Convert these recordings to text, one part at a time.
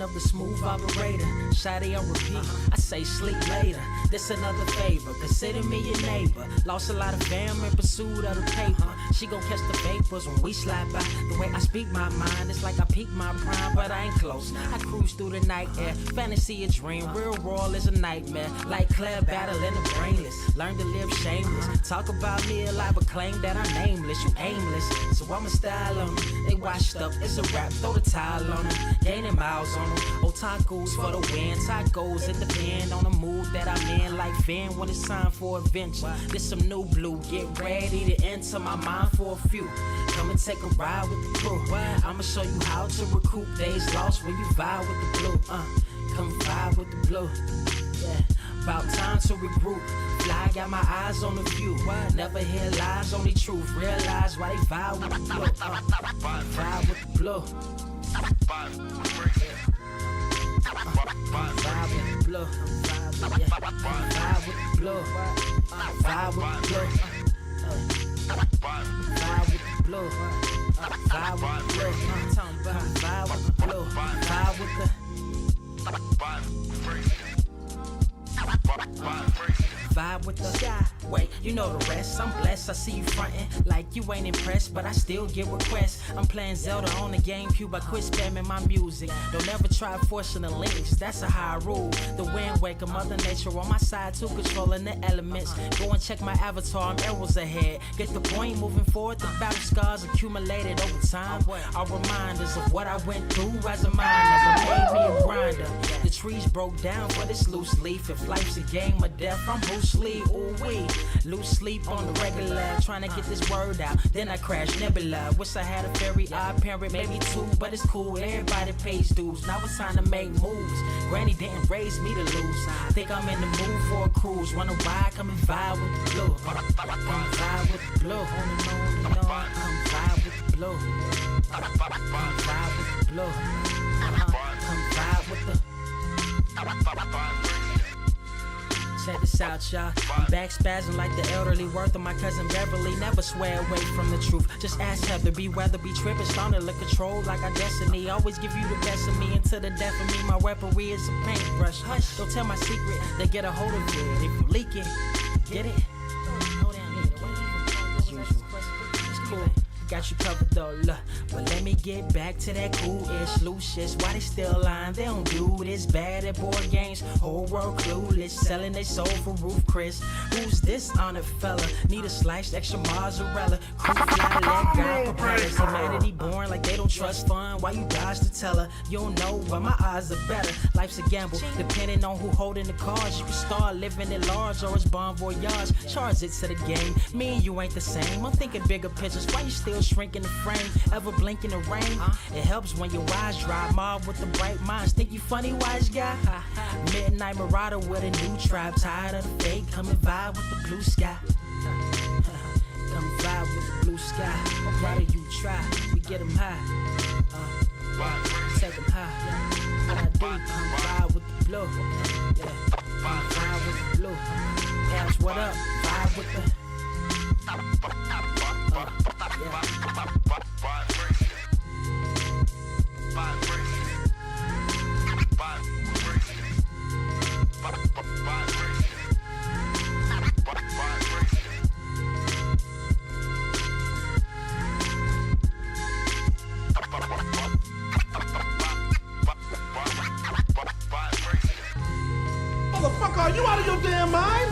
of the smooth operator. Shawty on repeat, I say sleep later. This another favor, consider me your neighbor. Lost a lot of fam in pursuit of the paper. She gon' catch the vapors when we slide by. The way I speak my mind, it's like I peak my prime, but I ain't close. I cruise through the night air, fantasy a dream, real world is a nightmare. Like Claire battling the brainless, learn to live shameless. Talk about me alive, but claim that I'm nameless. You aimless, so I'ma style on them. They washed up, it's a rap, throw the towel on them. Gaining miles on them, otakus for the win. Tacos, it depend on the mood that I'm in. Like Finn when it's time for adventure. This some new blue, get ready to enter my mind for a few. Come and take a ride with the crew. I'ma show you how to recoup days lost when you vibe with the blue. Come vibe with the blue. Yeah, about time to regroup. Fly, got my eyes on the view. Never hear lies, only truth. Realize why they vibe with the blue. Vibe with the blue. Vibe with the blue. Vibe with the blue. Vibe with the blue. Vibe with the blue. Vibe with the blue. Vibe with the blue. Vibe with the vibe with the sky. Wait, you know the rest. I'm blessed. I see you frontin' like you ain't impressed, but I still get requests. I'm playing Zelda on the GameCube. I quit spamming my music. Don't ever try forcing the links. That's a high rule. The wind waker, Mother Nature on my side too, controlling the elements. Go and check my avatar. I'm arrows ahead. Get the point. Moving forward, the battle scars accumulated over time are reminders of what I went through as a minor. But made me a grinder. The trees broke down for this loose leaf. If life's a game of death, I'm Bruce Lee. Ooh wee. Lose sleep on the regular, trying to get this word out. Then I crash Nebula. Wish I had a very odd parent, maybe two, but it's cool. Everybody pays dues. Now it's time to make moves. Granny didn't raise me to lose. Think I'm in the mood for a cruise. Wanna ride? Come and vibe with the blue. Come vibe with the blue. Come vibe with the blue. Come vibe with the blue. Come vibe with the. Check this out, y'all. I'm back spazzing like the elderly. Worth of my cousin Beverly. Never swear away from the truth. Just ask Heather. Be weather, be tripping. Starting to control like our destiny. Always give you the best of me until the death of me. My weaponry is a paintbrush. Hush, don't tell my secret. They get a hold of it. If you leak it, get it. It's cool. Got you covered though, look. But let me get back to that cool-ish, loose-ish. Why they still lying? They don't do this. Bad at board games, whole world clueless. Selling they soul for Roof Chris. Who's this honored fella? Need a slice, extra mozzarella. Crew fly, let guy propellers. Humanity born like they don't trust fun. Why you dodge the teller? You don't know, but my odds are better. Life's a gamble, depending on who holding the cards. You can start living at large or it's bon voyage. Charge it to the game. Me and you ain't the same. I'm thinking bigger pictures. Why you still shrinking the frame, ever blinking the rain? It helps when your eyes dry. Mob with the bright minds. Think you funny, wise guy? Midnight marauder with a new tribe. Tired of the fake. Come and vibe with the blue sky. Come vibe with the blue sky. I'm proud of you, try. We get them high. Take them high. What I do, come vibe with the blue. Yeah. Come vibe with the blue. Ask what up, vibe with the. Motherfucker, are you out of your damn mind?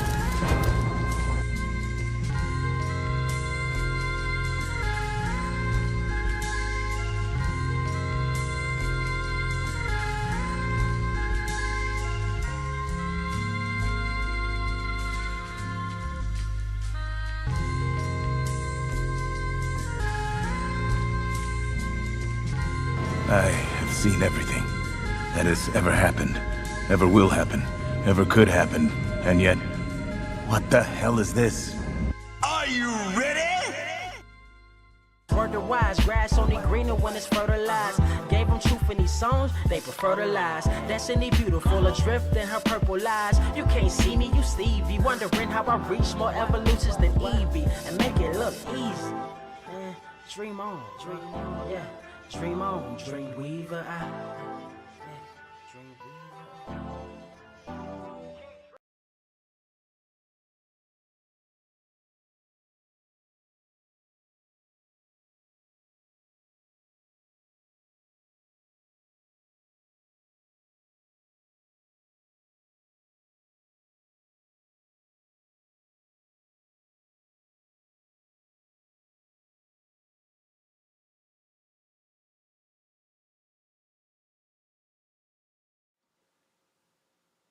I have seen everything that has ever happened, ever will happen, ever could happen, and yet, what the hell is this? Are you ready? Word to wise, grass only greener when it's fertilized. Gave them truth in these songs, they prefer to lies. Destiny beautiful, adrift in her purple lies. You can't see me, you Stevie, wondering how I reach more evolutions than Evie and make it look easy. Dream on, yeah. Dream on, dream weaver,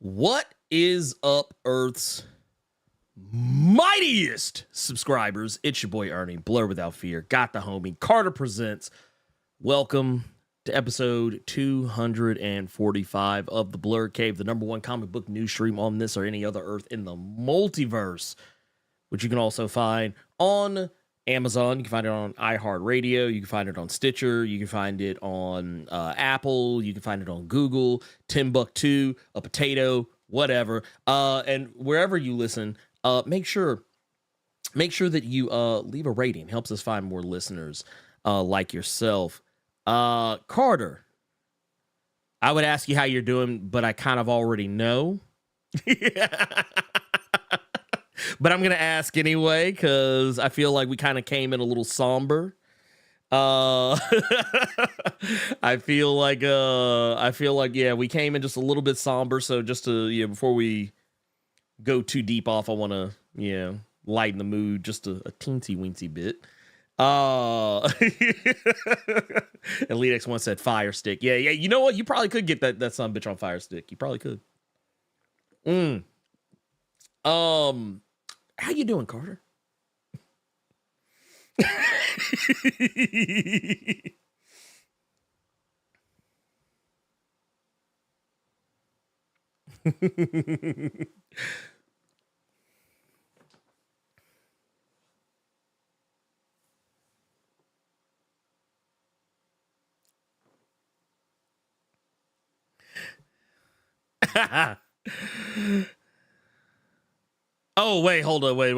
What is up, Earth's mightiest subscribers? It's your boy Ernie, Blerd Without Fear, got the homie. Carter presents. Welcome to episode 245 of the Blerd Cave, the #1 comic book news stream on this or any other Earth in the multiverse, which you can also find on Amazon. You can find it on iHeartRadio. You can find it on Stitcher. You can find it on Apple. You can find it on Google, Timbuktu, a potato, whatever. And wherever you listen, make sure that you leave a rating. Helps us find more listeners like yourself. Carter, I would ask you how you're doing, but I kind of already know. But I'm gonna ask anyway because I feel like we kind of came in a little somber. I feel like yeah, we came in just a little bit somber. So just to before we go too deep off, I want to lighten the mood just a teensy weensy bit. Elite X1 said Fire Stick. Yeah. You know what? You probably could get that son bitch on Fire Stick. You probably could. How you doing, Carter? Oh, wait, hold up. Wait,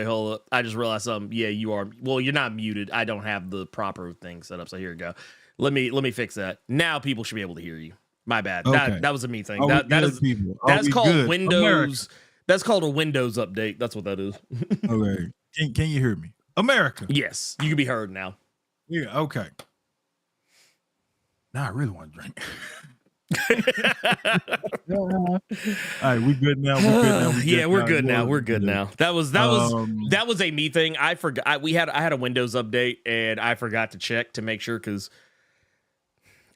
hold up. I just realized something. Yeah, you are. Well, you're not muted. I don't have the proper thing set up. So here we go. Let me fix that. Now people should be able to hear you. My bad. Okay. That was a me thing. That's called good? Windows. America. That's called a Windows update. That's what that is. Okay. Can you hear me? America. Yes, you can be heard now. Yeah, okay. Now I really want to drink. All right, we good now. We're good now. That was a me thing. I forgot. I had a Windows update and I forgot to check to make sure, because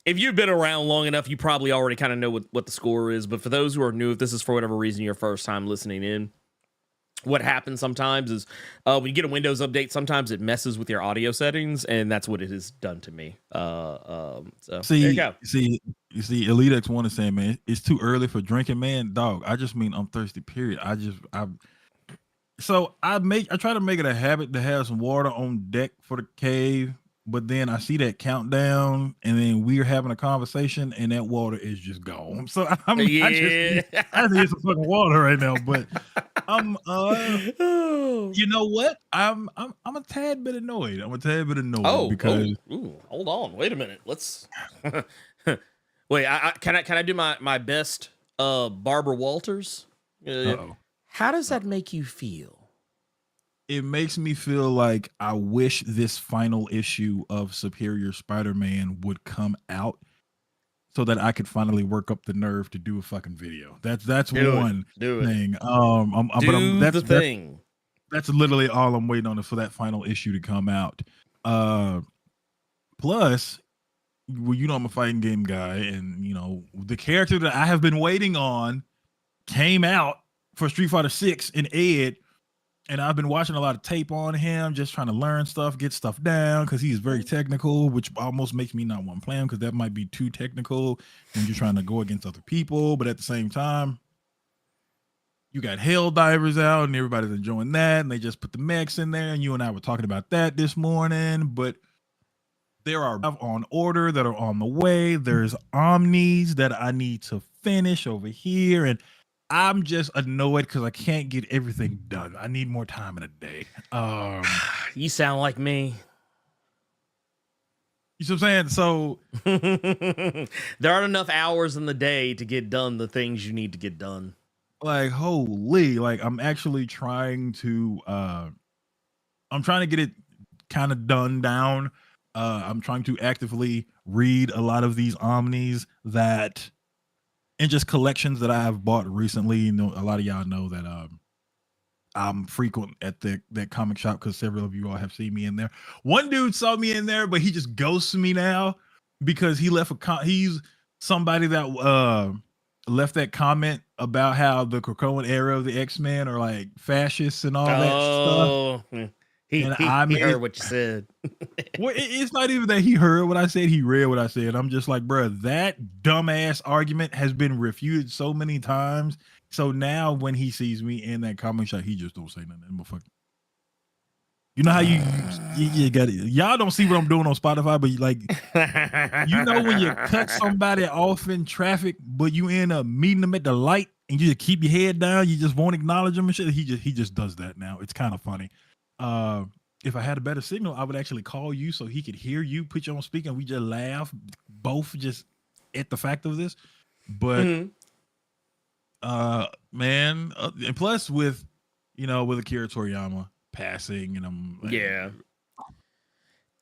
if you've been around long enough, you probably already kind of know what the score is. But for those who are new, if this is for whatever reason your first time listening in, what happens sometimes is when you get a Windows update, sometimes it messes with your audio settings, and that's what it has done to me. So see, there you go. You see, Elite X1 is saying, man, it's too early for drinking, man. Dog, I just mean I'm thirsty, period. I try to make it a habit to have some water on deck for the cave, but then I see that countdown, and then we're having a conversation, and that water is just gone. So I need some fucking water right now. But you know what? I'm a tad bit annoyed. Because hold on, wait a minute. Let's wait. Can I do my best Barbara Walters? How does that make you feel? It makes me feel like I wish this final issue of Superior Spider-Man would come out so that I could finally work up the nerve to do a fucking video. That's one thing. That's literally all I'm waiting on, is for that final issue to come out. Plus, well, you know I'm a fighting game guy, and the character that I have been waiting on came out for Street Fighter 6 in Ed. And I've been watching a lot of tape on him, just trying to learn stuff, get stuff down, because he's very technical, which almost makes me not want to play him, because that might be too technical when you're trying to go against other people. But at the same time, you got Hell Divers out, and everybody's enjoying that, and they just put the mechs in there, and you and I were talking about that this morning. But there are on order that are on the way. There's Omnis that I need to finish over here, and I'm just annoyed because I can't get everything done. I need more time in a day. You sound like me. You see what I'm saying? So there aren't enough hours in the day to get done the things you need to get done. Like, holy, like I'm actually trying to get it kind of done down. I'm trying to actively read a lot of these Omnis and just collections that I have bought recently. A lot of y'all know that I'm frequent at that comic shop because several of you all have seen me in there. One dude saw me in there, but he just ghosts me now because he left he's somebody that left that comment about how the Krakoan era of the X-Men are like fascists and all that stuff. He heard what you said. Well, it's not even that he heard what I said, he read what I said. I'm just like, bro, that dumbass argument has been refuted so many times. So now when he sees me in that comment shot, he just don't say nothing. Motherfucker. You know how you got it. Y'all don't see what I'm doing on Spotify, but like, you know when you cut somebody off in traffic, but you end up meeting them at the light and you just keep your head down, you just won't acknowledge them and shit. He just does that now. It's kind of funny. If I had a better signal, I would actually call you so he could hear you, put you on speaker, and we just laugh both just at the fact of this. But man, and plus with Akira Toriyama passing, and I'm like, it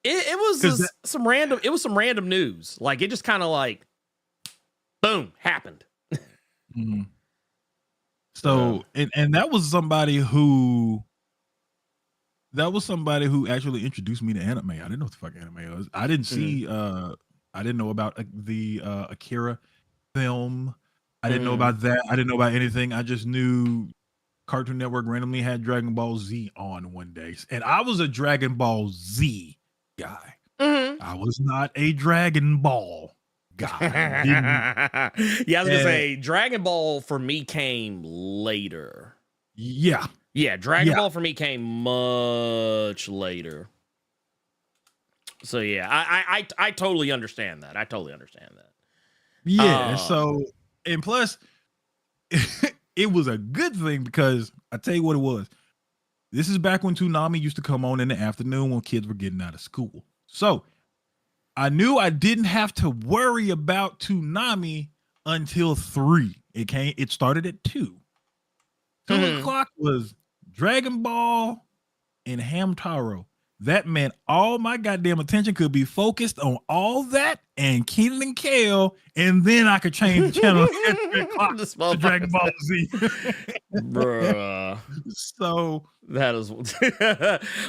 was just some random news. Like it just kind of like boom happened. So and that was somebody who actually introduced me to anime. I didn't know what the fuck anime was. I didn't see I didn't know about the Akira film. I didn't know about that. I didn't know about anything. I just knew Cartoon Network randomly had Dragon Ball Z on one day. And I was a Dragon Ball Z guy. I was not a Dragon Ball guy. I was gonna say Dragon Ball for me came later. Yeah, Dragon Ball for me came much later. So yeah, I totally understand that. Yeah. So and plus, it was a good thing because I tell you what it was. This is back when Toonami used to come on in the afternoon when kids were getting out of school. So I knew I didn't have to worry about Toonami until 3. It started at 2. 2 o'clock was Dragon Ball and Hamtaro. That meant all my goddamn attention could be focused on all that and Kenan and Kel, and then I could change the channel at 3 o'clock to Dragon Ball Z. Bruh. So that is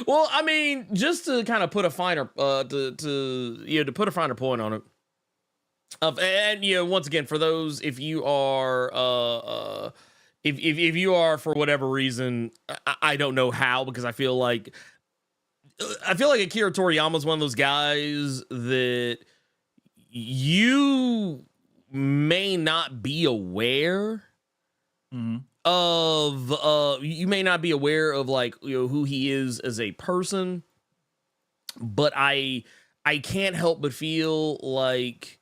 well, I mean, just to kind of put a finer to put a finer point on it. And once again, for those, if you are if you are for whatever reason, I don't know how, because I feel like Akira Toriyama is one of those guys that you may not be aware of. You may not be aware of who he is as a person, but I can't help but feel like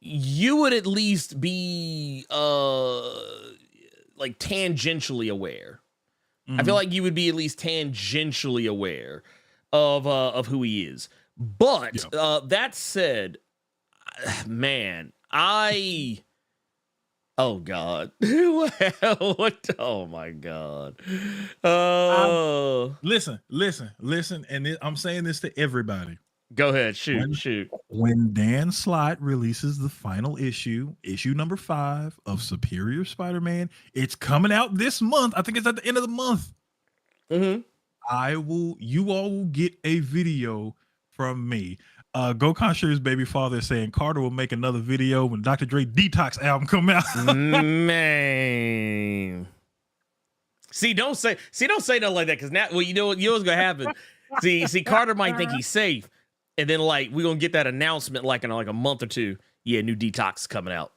you would at least be tangentially aware. I feel like you would be at least tangentially aware of who he is. But that said, man, oh God, what? Oh my God. Listen, and I'm saying this to everybody. Go ahead, shoot. When Dan Slott releases the final issue number 5 of Superior Spider-Man, it's coming out this month. I think it's at the end of the month. You all will get a video from me. Gokhan Shure's baby father is saying Carter will make another video when Dr. Dre Detox album come out. Man. Don't say nothing like that, because now, well, you know what's gonna happen. See, Carter might think he's safe. And then we're gonna get that announcement in a month or two. Yeah, new Detox coming out.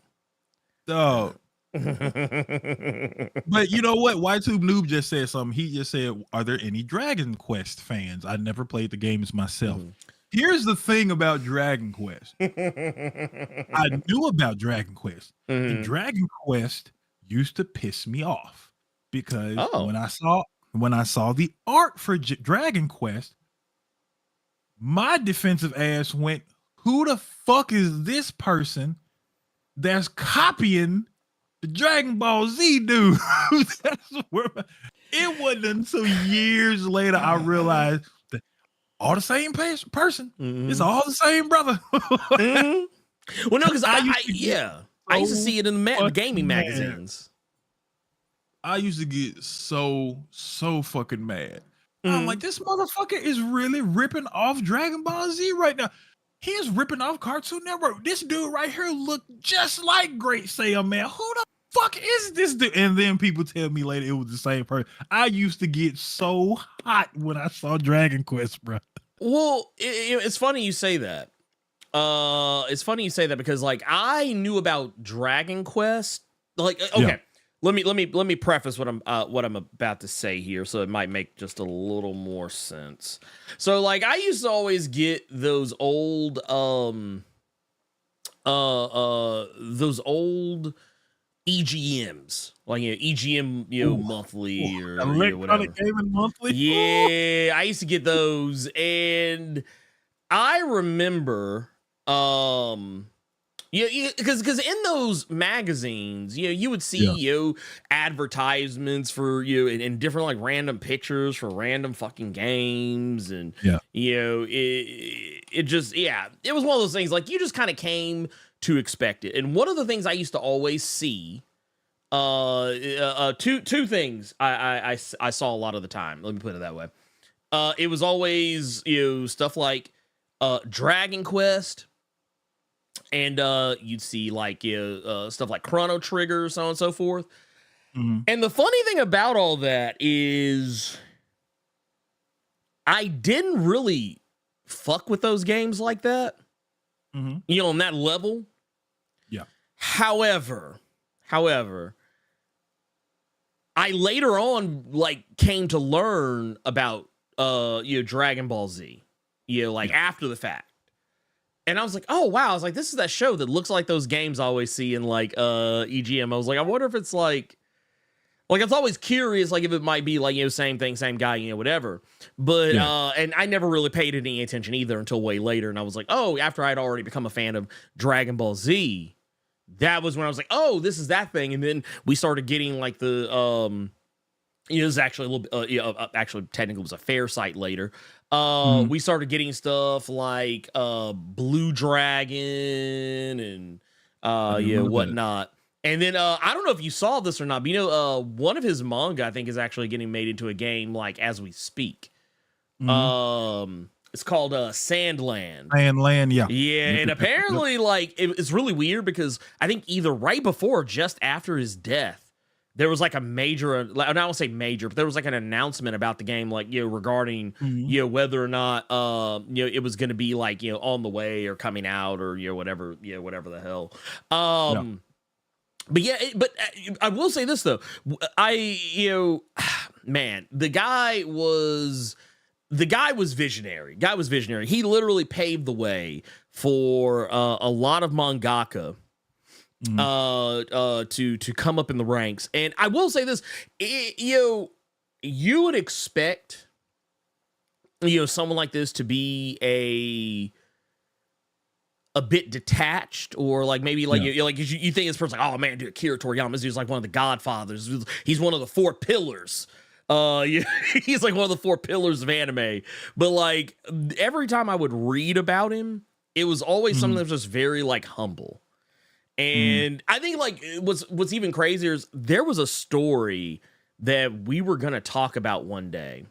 Oh. But you know what? YTube Noob just said something. He just said, are there any Dragon Quest fans? I never played the games myself. Here's the thing about Dragon Quest. I knew about Dragon Quest. And Dragon Quest used to piss me off because when I saw the art for Dragon Quest, my defensive ass went, who the fuck is this person that's copying the Dragon Ball Z dude? It wasn't until years later I realized that all the same person. It's all the same brother. Well, no, because I used to see it in the gaming magazines. I used to get so fucking mad. I'm like, this motherfucker is really ripping off Dragon Ball Z right now. he is ripping off Cartoon Network. This dude right here looked just like Great Sam, man. Who the fuck is this dude? And then people tell me later it was the same person. I used to get so hot when I saw Dragon Quest, bro. Well, it's funny you say that. It's funny you say that because like I knew about Dragon Quest. Like, okay, yeah. Let me preface what I'm about to say here, so it might make just a little more sense. So, like, I used to always get those old EGMs, like EGM, monthly or Electronic whatever. Gaming Monthly. Yeah, I used to get those, and I remember, because in those magazines, you would see advertisements for and different like random pictures for random fucking games, and it just it was one of those things like you just kind of came to expect it. And one of the things I used to always see, two things I saw a lot of the time. Let me put it that way. It was always stuff like Dragon Quest. And you'd see like stuff like Chrono Trigger, so on and so forth. Mm-hmm. And the funny thing about all that is I didn't really fuck with those games like that. Mm-hmm. On that level. Yeah. However, I later on like came to learn about Dragon Ball Z, after the fact. And I was like, oh, wow. I was like, this is that show that looks like those games I always see in, like, EGM. I was like, I wonder if it's, like, I was always curious, like, if it might be, like, same thing, same guy, whatever. But, and I never really paid any attention either until way later. And I was like, oh, after I'd already become a fan of Dragon Ball Z, that was when I was like, oh, this is that thing. And then we started getting, like, the, it was actually a little bit, actually, technically, it was a fair site later. We started getting stuff like Blue Dragon and whatnot. And then I don't know if you saw this or not, but one of his manga I think is actually getting made into a game like as we speak. It's called Sandland. Sandland, yeah. Yeah, and apparently like it's really weird because I think either right before or just after his death, there was like a major, I don't say major, but there was like an announcement about the game, like, regarding, whether or not, it was going to be like, on the way or coming out or, whatever the hell. But but I will say this though. Man, the guy was visionary. He literally paved the way for a lot of mangaka to come up in the ranks. And I will say this, you would expect someone like this to be a bit detached, or like maybe like you think this person's like, oh man, dude, Akira Toriyama, this dude's like one of the godfathers, he's one of the four pillars. He's like one of the four pillars of anime. But like every time I would read about him, it was always something that was just very like humble. And I think like what's even crazier is there was a story that we were going to talk about one day,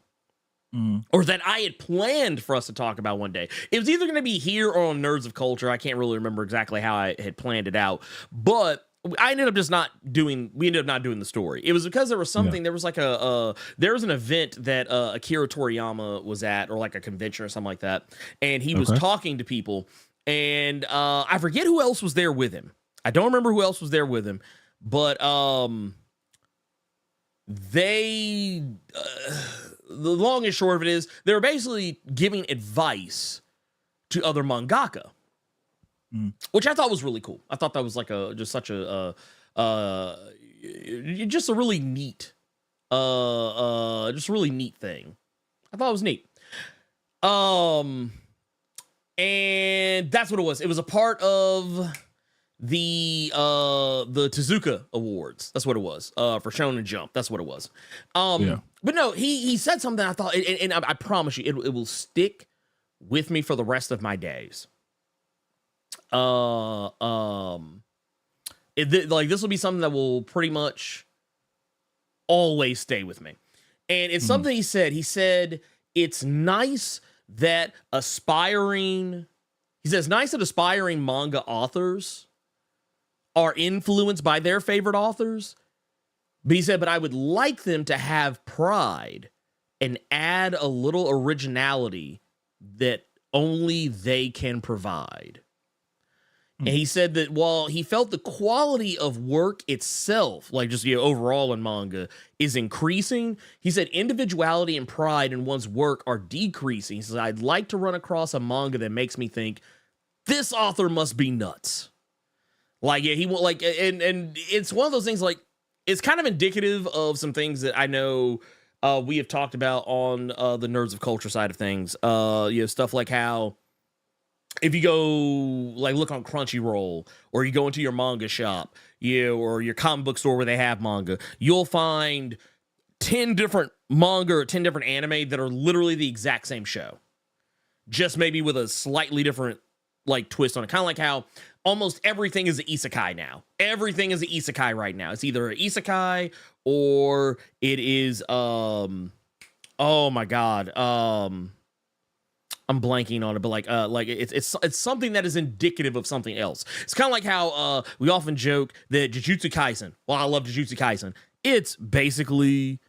or that I had planned for us to talk about one day. It was either going to be here or on Nerds of Culture. I can't really remember exactly how I had planned it out, but we ended up not doing the story. It was because there was something, there was like there was an event that Akira Toriyama was at, or like a convention or something like that. And he was talking to people, and I forget who else was there with him. I don't remember who else was there with him, but they, the long and short of it is, they were basically giving advice to other mangaka, which I thought was really cool. I thought that was like just a really neat, thing. I thought it was neat. And that's what it was. It was a part of the Tezuka Awards. That's what it was. For Shonen Jump. That's what it was. But no, he said something I thought, and I promise you, it will stick with me for the rest of my days. This will be something that will pretty much always stay with me. And it's something he said. He said, it's nice that aspiring He says, nice that aspiring manga authors are influenced by their favorite authors. But he said, but I would like them to have pride and add a little originality that only they can provide. And he said that while he felt the quality of work itself, like just overall in manga, is increasing, he said individuality and pride in one's work are decreasing. He says, I'd like to run across a manga that makes me think, this author must be nuts. Like, yeah, he like, and it's one of those things, like, it's kind of indicative of some things that I know we have talked about on the Nerds of Culture side of things. Stuff like how if you go like look on Crunchyroll or you go into your manga shop, or your comic book store where they have manga, you'll find 10 different manga or 10 different anime that are literally the exact same show, just maybe with a slightly different like twist on it. Kind of like how almost everything is an isekai now. Everything is an isekai right now. It's either an isekai or it is oh my god, I'm blanking on it, but like it's something that is indicative of something else. It's kind of like how we often joke that Jujutsu Kaisen. Well, I love Jujutsu Kaisen. It's basically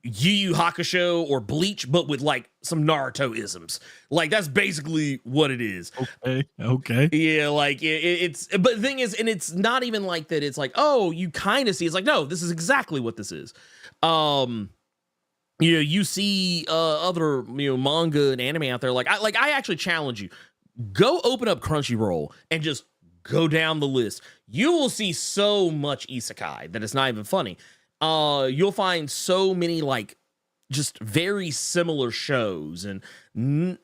Yu Yu Hakusho or Bleach, but with like some Naruto isms. Like that's basically what it is. Okay. Yeah, like it's. But the thing is, and it's not even like that. It's like, oh, you kind of see. It's like, no, this is exactly what this is. You see other manga and anime out there. I actually challenge you. Go open up Crunchyroll and just go down the list. You will see so much isekai that it's not even funny. You'll find so many like just very similar shows and and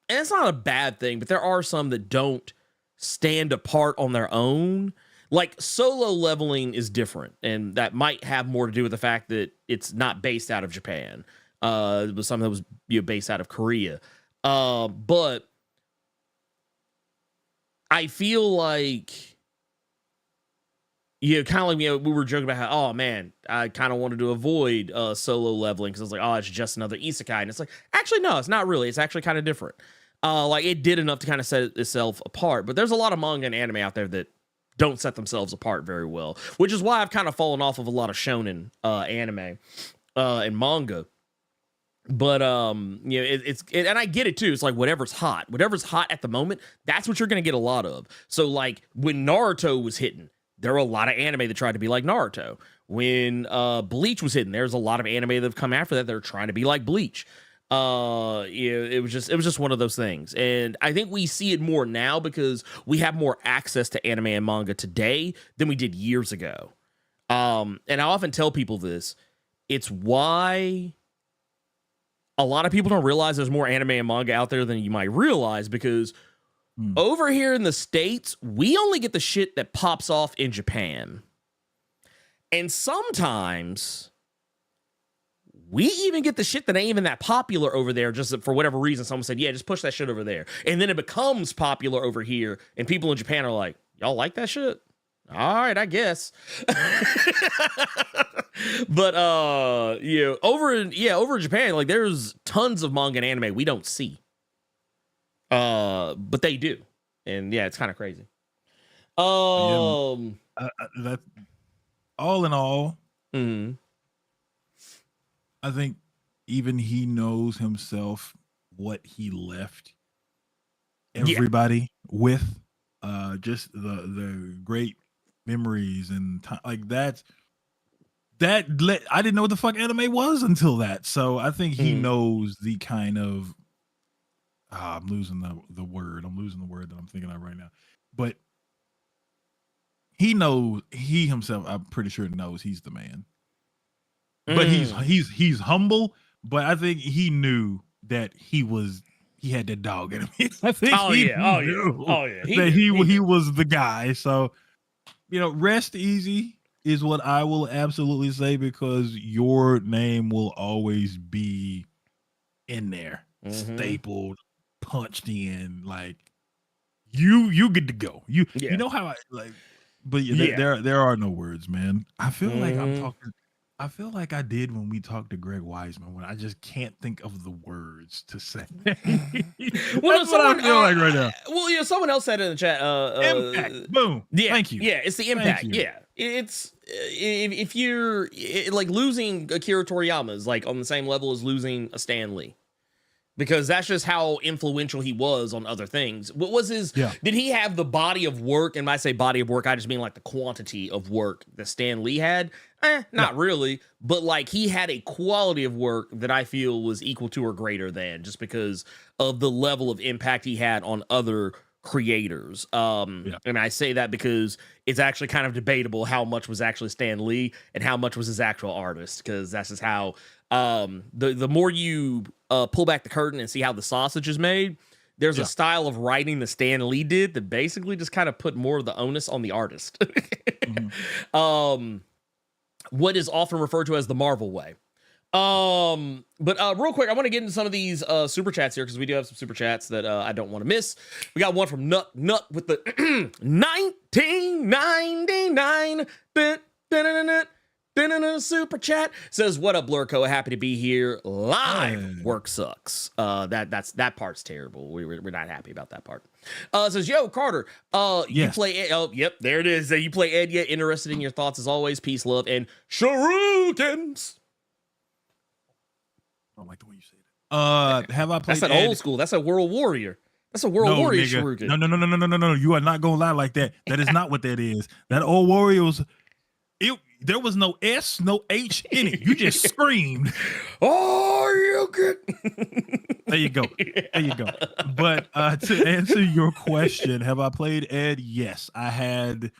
it's not a bad thing, but there are some that don't stand apart on their own. Like Solo Leveling is different, and that might have more to do with the fact that it's not based out of Japan. It was something that was based out of Korea. But I feel like kind of like we were joking about how, oh man, I kind of wanted to avoid Solo Leveling because I was like, oh, it's just another isekai, and it's like, actually no, it's not really. It's actually kind of different. Like it did enough to kind of set itself apart. But there's a lot of manga and anime out there that don't set themselves apart very well, which is why I've kind of fallen off of a lot of shonen anime and manga. But it's and I get it too. It's like whatever's hot at the moment, that's what you're gonna get a lot of. So like when Naruto was hitting, there were a lot of anime that tried to be like Naruto. When Bleach was hitting, there's a lot of anime that have come after that. They're trying to be like Bleach. It was just one of those things, and I think we see it more now because we have more access to anime and manga today than we did years ago. And I often tell people this: it's why a lot of people don't realize there's more anime and manga out there than you might realize, because over here in the States, we only get the shit that pops off in Japan, and sometimes we even get the shit that ain't even that popular over there, just for whatever reason. Someone said, yeah, just push that shit over there. And then it becomes popular over here. And people in Japan are like, y'all like that shit? All right, I guess. But, over in Japan, like there's tons of manga and anime we don't see. But they do. And yeah, it's kind of crazy. That all in all, I think even he knows himself what he left everybody with, just the great memories and time, like that. I didn't know what the fuck anime was until that. So I think he knows the kind of I'm losing the word that I'm thinking of right now. But he himself, I'm pretty sure knows he's the man. But he's humble, but I think he knew that he had that dog in him. I think he was the guy. So, rest easy is what I will absolutely say, because your name will always be in there, stapled, punched in. Like you get to go. You know how I like. But there are no words, man. I feel like I'm talking. I feel like I did when we talked to Greg Wiseman, when I just can't think of the words to say. Well, That's what I feel like right now. Well, yeah, someone else said in the chat. Impact. Boom. Yeah, Thank you. Yeah, it's the impact. Yeah, it's if you're like losing Akira Toriyama is like on the same level as losing a Stan Lee. Because that's just how influential he was on other things. What was his? Yeah. Did he have the body of work? And when I say body of work, I just mean like the quantity of work that Stan Lee had. Not really, but like he had a quality of work that I feel was equal to or greater than, just because of the level of impact he had on other creators. And I say that because it's actually kind of debatable how much was actually Stan Lee and how much was his actual artist, because that's just how the more you pull back the curtain and see how the sausage is made, there's a style of writing that Stan Lee did that basically just kind of put more of the onus on the artist. What is often referred to as the Marvel way. But real quick, I want to get into some of these super chats here, because we do have some super chats that I don't want to miss. We got one from Nut with the 1999 super chat. Says, what up, Blurco? Happy to be here live. Work sucks. That part's terrible. We're not happy about that part. Says, yo, Carter, you play yep, there it is. You play Ed yet? Interested in your thoughts as always. Peace, love, and shurikens. I don't like the way you say it. Have I played? That's an old school. That's a World Warrior. That's a World Warrior shuriken. No. You are not gonna lie like that. That is not what that is. That old Warriors. There was no S, no H in it. You just screamed. Oh, you good? There you go. But to answer your question, have I played Ed? Yes, I had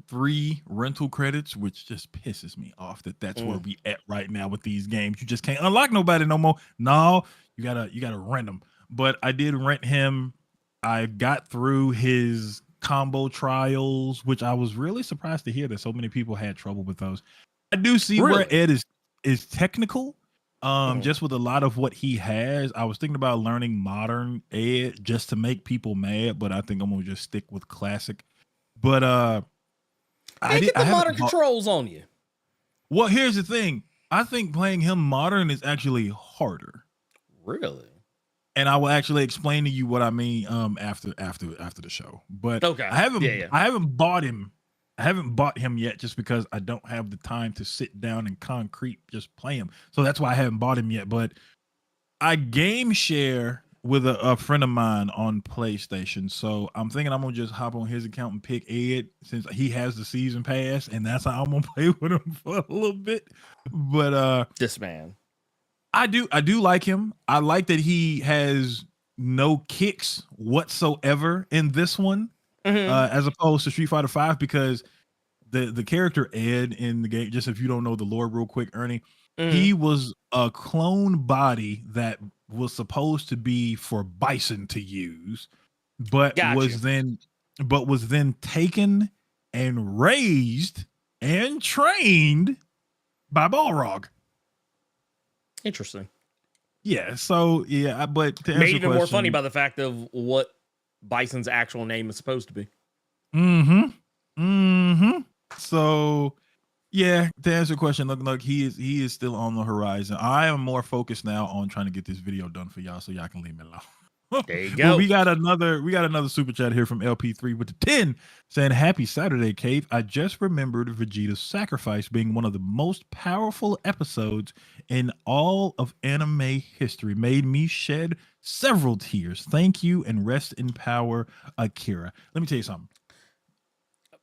3 rental credits, which just pisses me off that's where we at right now with these games. You just can't unlock nobody no more. No, you gotta rent them. But I did rent him. I got through his combo trials, which I was really surprised to hear that so many people had trouble with those. I do see where Ed is technical. Just with a lot of what he has. I was thinking about learning modern Ed just to make people mad, but I think I'm gonna just stick with classic. But I get the modern controls on you. Well, here's the thing. I think playing him modern is actually harder. Really? And I will actually explain to you what I mean after the show. But okay. I haven't bought him. I haven't bought him yet just because I don't have the time to sit down and concrete just play him. So that's why I haven't bought him yet. But I game share with a friend of mine on PlayStation. So I'm thinking I'm gonna just hop on his account and pick Ed, since he has the season pass, and that's how I'm gonna play with him for a little bit. But this man, I do like him. I like that he has no kicks whatsoever in this one, as opposed to Street Fighter V, because the character Ed in the game, just if you don't know the lore real quick, Ernie, he was a clone body that was supposed to be for Bison to use, but was then taken and raised and trained by Balrog. Interesting. Yeah, so yeah, but to made even more funny by the fact of what Bison's actual name is supposed to be. So yeah, to answer the question, look, he is still on the horizon. I am more focused now on trying to get this video done for y'all, so y'all can leave me alone. There you go. Well, we got another super chat here from LP3 with the 10 saying, "Happy Saturday, Cave. I just remembered Vegeta's sacrifice being one of the most powerful episodes in all of anime history. Made me shed several tears. Thank you and rest in power, Akira." Let me tell you something.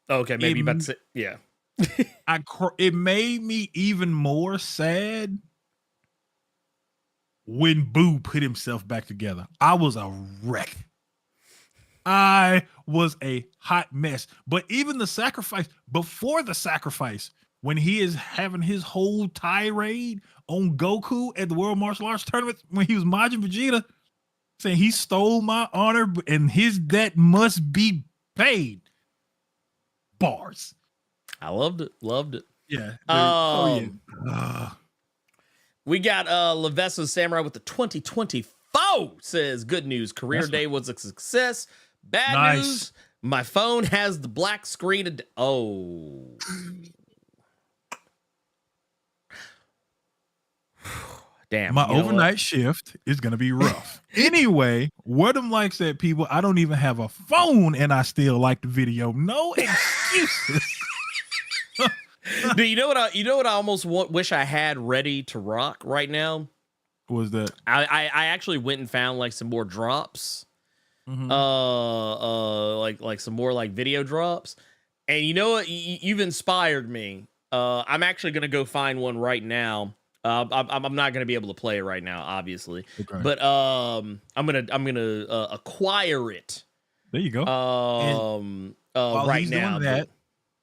Okay, maybe you're about to say, yeah. It made me even more sad when Boo put himself back together. I was a wreck. I was a hot mess. But even the sacrifice, before the sacrifice, when he is having his whole tirade on Goku at the World Martial Arts Tournament, when he was Majin Vegeta, saying he stole my honor and his debt must be paid. Bars. I loved it. Yeah. We got Lavessa Samurai with the 2024 says, "Good news. Career day was a success. Bad news. My phone has the black screen. Damn. My you know what? overnight shift is gonna be rough. Anyway, where them likes at, people? I don't even have a phone, and I still like the video. No excuses. Dude, you know what I almost wish I had ready to rock right now? What was that? I actually went and found like some more drops. Mhm. Like some more like video drops. And you know what? You've inspired me. I'm actually gonna go find one right now. I'm not gonna be able to play it right now, obviously. Okay. But I'm gonna acquire it. There you go. Right now.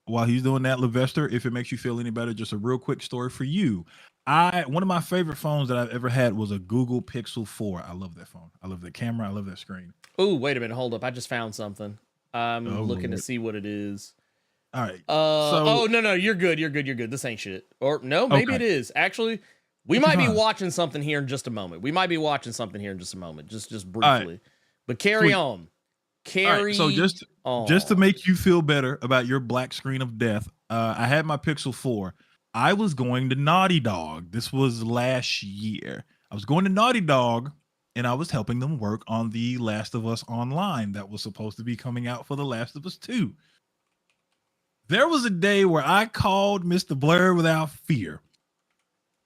While he's doing that, Levester, if it makes you feel any better, just a real quick story for you. One of my favorite phones that I've ever had was a Google Pixel 4. I love that phone. I love the camera. I love that screen. Oh, wait a minute. Hold up. I just found something. I'm looking to Lord. see what it is. All right. No, you're good. You're good. This ain't shit. Or no, maybe it is. Actually, we might be watching something here in just a moment. Just briefly. Right. But carry on. Carry so just to make you feel better about your black screen of death, I had my Pixel 4. I was going to Naughty Dog. This was last year. I was going to Naughty Dog, and I was helping them work on The Last of Us Online that was supposed to be coming out for The Last of Us 2. There was a day where I called Mr. Blerd without fear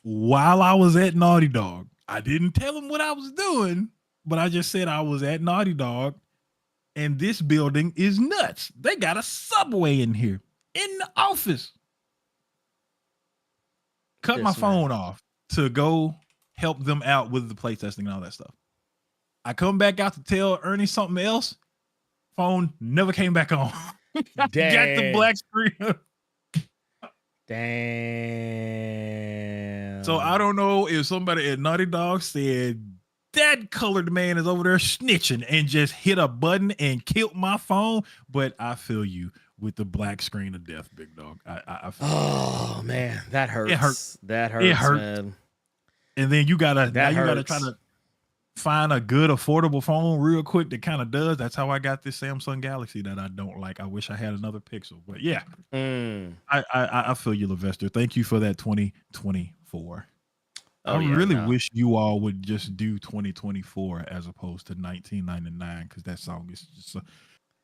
while I was at Naughty Dog. I didn't tell him what I was doing, but I just said I was at Naughty Dog, and this building is nuts. They got a Subway in here, in the office. Cut my phone off to go help them out with the playtesting and all that stuff. I come back out to tell Ernie something else. Phone never came back on. Got the black screen. Damn. So I don't know if somebody at Naughty Dog said that colored man is over there snitching and just hit a button and killed my phone, but I feel you with the black screen of death, big dog. I feel man, that hurts. It hurt. That hurts, It hurt. man. And then you gotta try hurts. to find a good affordable phone real quick that kind of does. That's how I got this Samsung Galaxy that I don't like. I wish I had another Pixel, but yeah, I feel you, Levester. Thank you for that 2024. I really wish you all would just do 2024 as opposed to 1999, because that song is just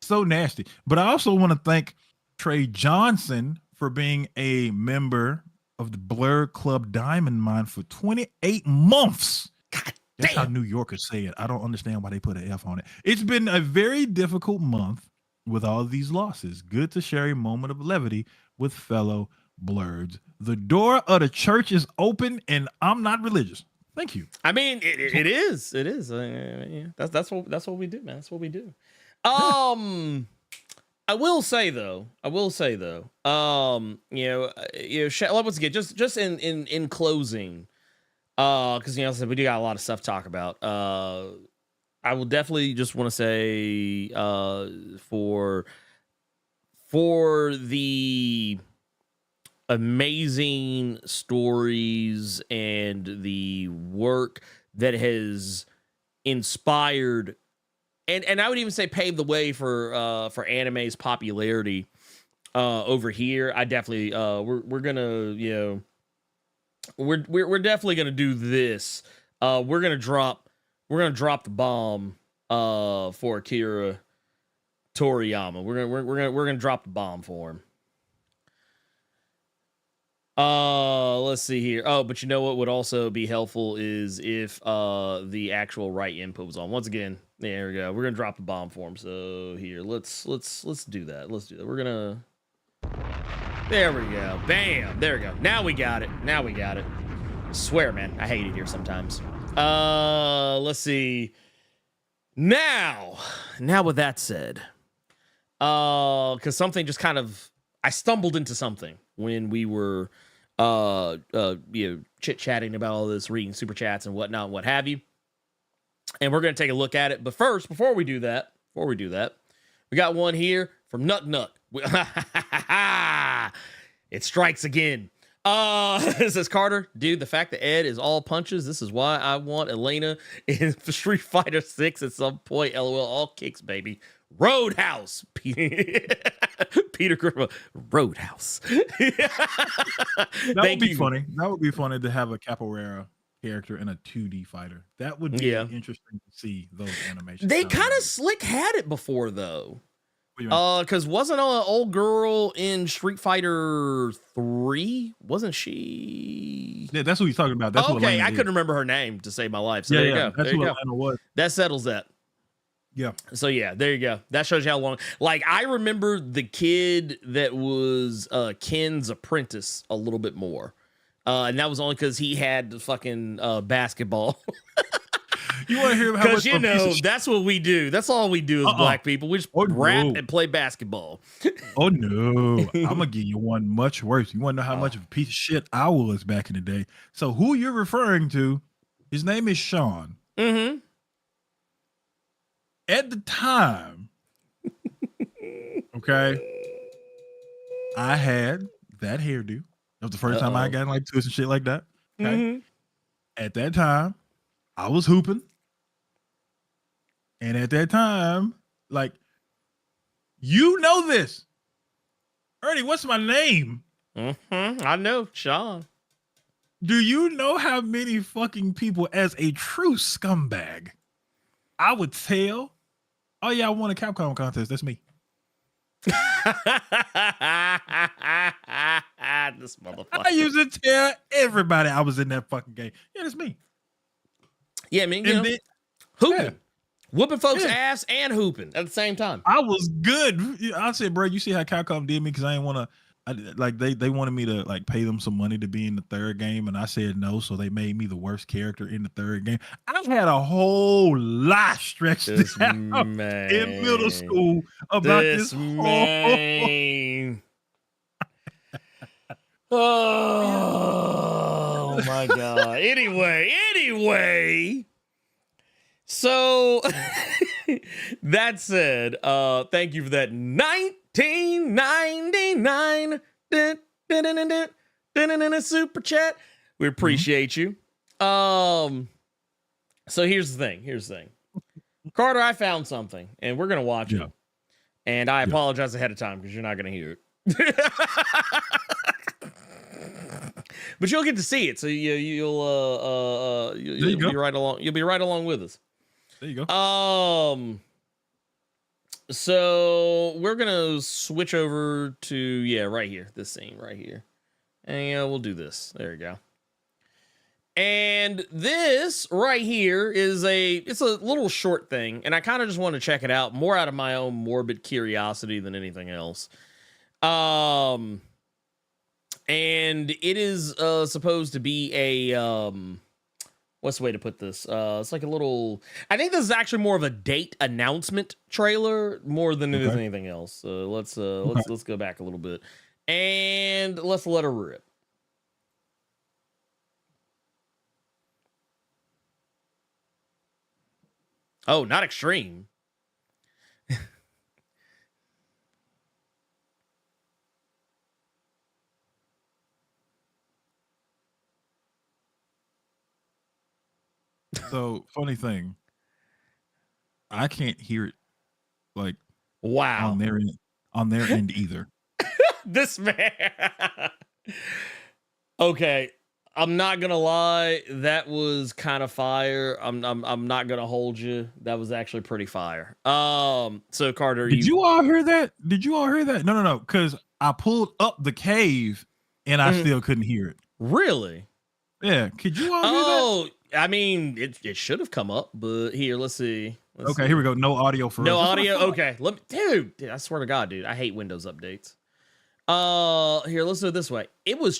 so nasty. But I also want to thank Trey Johnson for being a member of the Blerd Club Diamond Mine for 28 months. God That's damn. how New Yorkers say it. I don't understand why they put an F on it. It's been a very difficult month with all of these losses. Good to share a moment of levity with fellow Blerds. The door of the church is open, and I'm not religious. Thank you. I mean, it is. It is. Yeah. That's what we do, man. That's what we do. I will say though, once again, just in closing, because I said we do got a lot of stuff to talk about. I will definitely just want to say, for the amazing stories and the work that has inspired and I would even say paved the way for anime's popularity over here. I definitely we're gonna we're definitely gonna do this. We're gonna drop the bomb for Akira Toriyama. We're gonna drop the bomb for him. Let's see here. Oh, but you know what would also be helpful is if the actual right input was on. Once again, there we go. We're gonna drop the bomb for him. So here, let's do that. Let's do that. We're gonna. There we go. Bam. There we go. Now we got it. I swear, man, I hate it here sometimes. Let's see. Now with that said, because something just kind of I stumbled into something when we were chit-chatting about all this, reading super chats and whatnot and what have you. And we're going to take a look at it. But first, before we do that, we got one here from Nut Nut. It strikes again. This is Carter. Dude, the fact that Ed is all punches, this is why I want Elena in Street Fighter 6 at some point. LOL, all kicks, baby. Roadhouse. Peter Griffin. Roadhouse. That would be funny. That would be funny to have a capoeira character in a 2D fighter. That would be interesting to see those animations. They kind of slick had it before though. What do you mean? Because wasn't an old girl in Street Fighter 3? Wasn't she? Yeah, that's what he's talking about. That's what okay, Elena I is. couldn't remember her name to save my life. So Yeah, there you yeah, go. that's There you what go. Elena was. That settles that. Yeah. So yeah, there you go. That shows you how long. Like I remember the kid that was Ken's apprentice a little bit more, and that was only because he had the fucking basketball. You want to hear how Because much you know that's what we do. That's all we do as black people. We just rap and play basketball. Oh no! I'm gonna give you one much worse. You want to know how much of a piece of shit I was back in the day? So who you're referring to? His name is Sean. Mm-hmm. At the time, okay, I had that hairdo. That was the first time I got like twists and shit like that. Okay. Mm-hmm. At that time, I was hooping. And at that time, like, you know this. Ernie, what's my name? Mm-hmm. I know, Sean. Do you know how many fucking people, as a true scumbag, I would tell, oh yeah, I won a Capcom contest. That's me. This motherfucker. I used to tell everybody I was in that fucking game. Yeah, that's me. Yeah, I mean, you And know, then, hooping. yeah. Whooping folks' Yeah. ass and hooping at the same time. I was good. I said, bro, you see how Capcom did me because I didn't want to. Like they wanted me to like pay them some money to be in the third game, and I said no, so they made me the worst character in the third game. I had a whole lot stretched out in middle school about this man. Oh my god. Anyway. So that said, thank you for that 1999 super chat. We appreciate you. So here's the thing. Carter, I found something, and we're gonna watch it. And I apologize ahead of time because you're not gonna hear it. But you'll get to see it, so you'll be right along. You'll be right along with us. There you go. So we're gonna switch over to right here, this scene right here, and we'll do this. There you go. And this right here is it's a little short thing, and I kind of just want to check it out more out of my own morbid curiosity than anything else. And it is supposed to be a what's the way to put this? It's like a little. I think this is actually more of a date announcement trailer more than it is anything else. So let's go back a little bit and let's let her rip. Oh, not extreme. So funny thing, I can't hear it like wow on their end either. This man. Okay, I'm not gonna lie, that was kind of fire. I'm not gonna hold you. That was actually pretty fire. So Carter, Did you all hear that? No, because I pulled up the cave and I still couldn't hear it. Really? Yeah, could you all hear that? I mean, it should have come up, but here, let's see. Okay, here we go. No audio for no us. audio. Okay, dude, I swear to God, dude, I hate Windows updates. Here, let's do it this way. It was